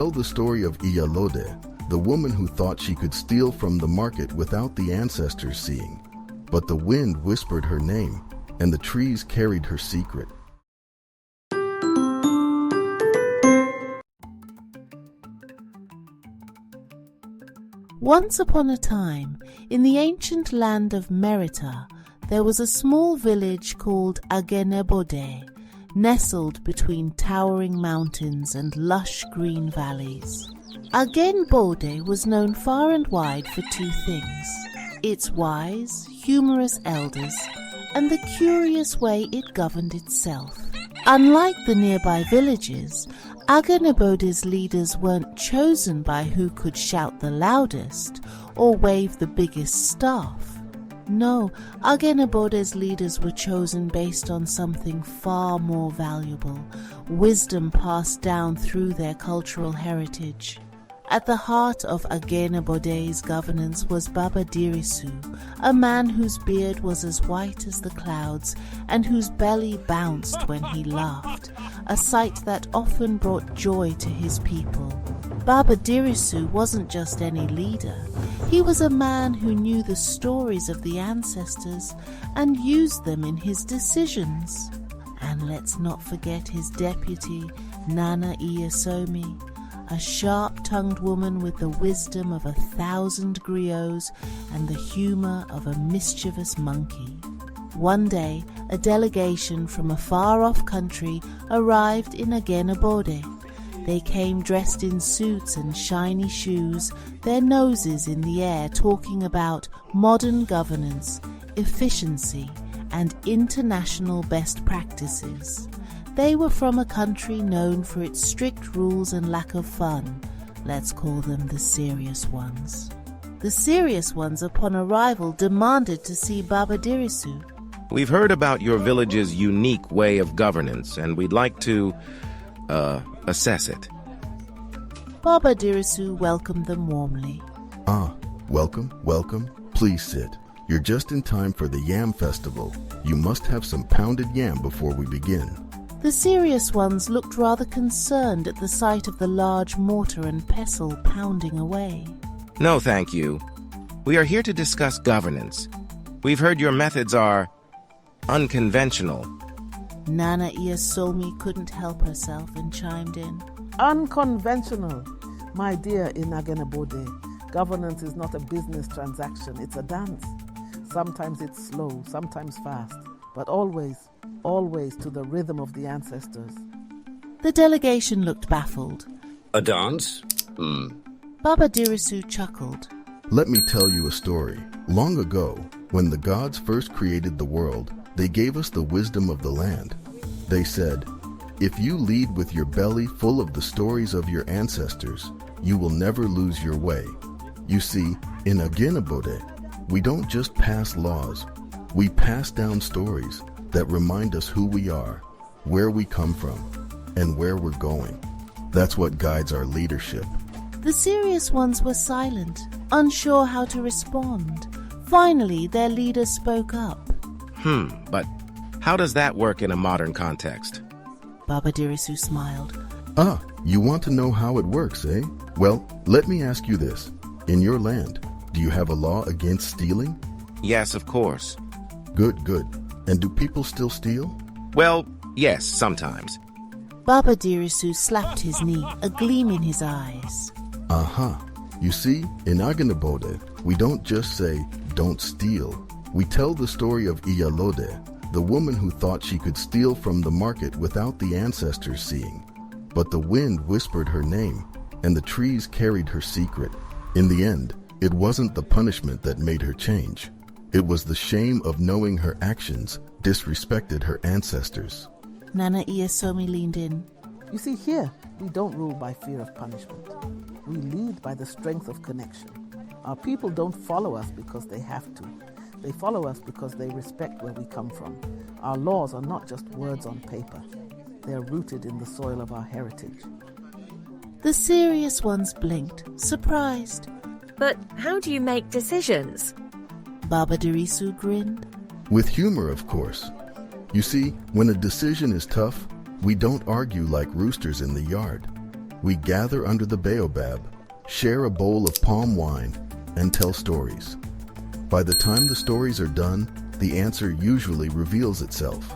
Tell the story of Agenebode, the woman who thought she could steal from the market without the ancestors seeing. But the wind whispered her name, and the trees carried her secret. Once upon a time, in the ancient land of Meritah, there was a small village called Agenebode, nestled between towering mountains and lush green valleys. Agenebode was known far and wide for two things: its wise, humorous elders, and the curious way it governed itself. Unlike the nearby villages, Agenebode's leaders weren't chosen by who could shout the loudest or wave the biggest staff. No, Agenebode's leaders were chosen based on something far more valuable: wisdom passed down through their cultural heritage. At the heart of Agenebode's governance was Baba Dirisu, a man whose beard was as white as the clouds and whose belly bounced when he laughed, a sight that often brought joy to his people. Baba Dirisu wasn't just any leader. He was a man who knew the stories of the ancestors and used them in his decisions. And let's not forget his deputy, Nana Iyesomi, a sharp-tongued woman with the wisdom of 1,000 griots and the humor of a mischievous monkey. One day, a delegation from a far-off country arrived in Agenebode. They came dressed in suits and shiny shoes, their noses in the air, talking about modern governance, efficiency, and international best practices. They were from a country known for its strict rules and lack of fun. Let's call them the serious ones. The serious ones, upon arrival, demanded to see Baba Dirisu. We've heard about your village's unique way of governance, and we'd like to, assess it. Baba Dirisu welcomed them warmly. Welcome. Please sit. You're just in time for the yam festival. You must have some pounded yam before we begin. The serious ones looked rather concerned at the sight of the large mortar and pestle pounding away. No, thank you. We are here to discuss governance. We've heard your methods are unconventional. Nana Iyesomi couldn't help herself and chimed in. Unconventional. My dear, in Agenebode, governance is not a business transaction, it's a dance. Sometimes it's slow, sometimes fast, but always to the rhythm of the ancestors. The delegation looked baffled. A dance? Baba Dirisu chuckled. Let me tell you a story. Long ago, when the gods first created the world, they gave us the wisdom of the land. They said, if you lead with your belly full of the stories of your ancestors, you will never lose your way. You see, in Agenebode, we don't just pass laws, we pass down stories that remind us who we are, where we come from, and where we're going. That's what guides our leadership. The serious ones were silent, unsure how to respond. Finally, their leader spoke up. But how does that work in a modern context? Baba Dirisu smiled. You want to know how it works, eh? Well, let me ask you this. In your land, do you have a law against stealing? Yes, of course. Good. And do people still steal? Well, yes, sometimes. Baba Dirisu slapped his knee, a gleam in his eyes. You see, in Agenebode, we don't just say, don't steal. We tell the story of Agenebode, the woman who thought she could steal from the market without the ancestors seeing. But the wind whispered her name, and the trees carried her secret. In the end, it wasn't the punishment that made her change. It was the shame of knowing her actions disrespected her ancestors. Nana Iyesomi leaned in. You see, here, we don't rule by fear of punishment. We lead by the strength of connection. Our people don't follow us because they have to. They follow us because they respect where we come from. Our laws are not just words on paper. They are rooted in the soil of our heritage. The serious ones blinked, surprised. But how do you make decisions? Baba Dirisu grinned. With humor, of course. You see, when a decision is tough, we don't argue like roosters in the yard. We gather under the baobab, share a bowl of palm wine, and tell stories. By the time the stories are done, the answer usually reveals itself.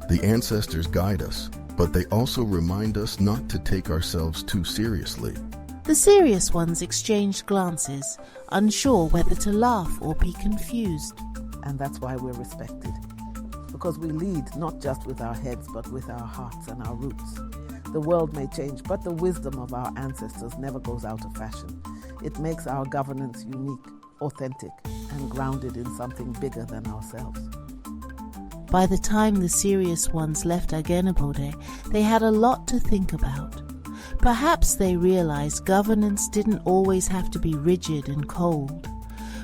The ancestors guide us, but they also remind us not to take ourselves too seriously. The serious ones exchanged glances, unsure whether to laugh or be confused. And that's why we're respected. Because we lead not just with our heads, but with our hearts and our roots. The world may change, but the wisdom of our ancestors never goes out of fashion. It makes our governance unique, authentic, and grounded in something bigger than ourselves. By the time the serious ones left Agenebode, they had a lot to think about. Perhaps they realized governance didn't always have to be rigid and cold.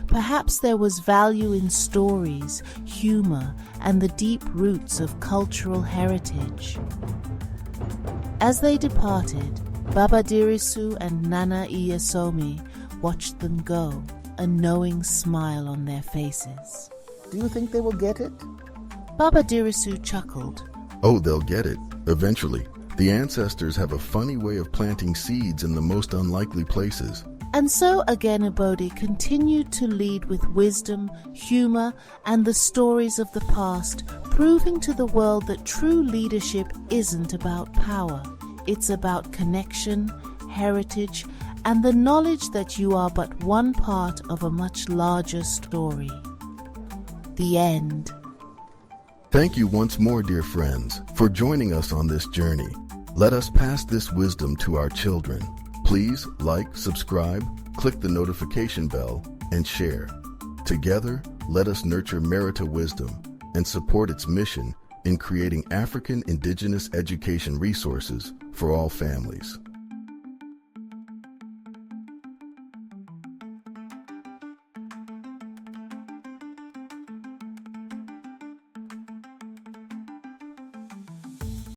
Perhaps there was value in stories, humor, and the deep roots of cultural heritage. As they departed, Baba Dirisu and Nana Iyesomi watched them go, a knowing smile on their faces. Do you think they will get it? Baba Dirisu chuckled. Oh, they'll get it, eventually. The ancestors have a funny way of planting seeds in the most unlikely places. And so Agenebode continued to lead with wisdom, humor, and the stories of the past, proving to the world that true leadership isn't about power. It's about connection, heritage, and the knowledge that you are but one part of a much larger story. The end. Thank you once more, dear friends, for joining us on this journey. Let us pass this wisdom to our children. Please like, subscribe, click the notification bell, and share. Together, let us nurture Meritah wisdom and support its mission in creating African Indigenous education resources for all families.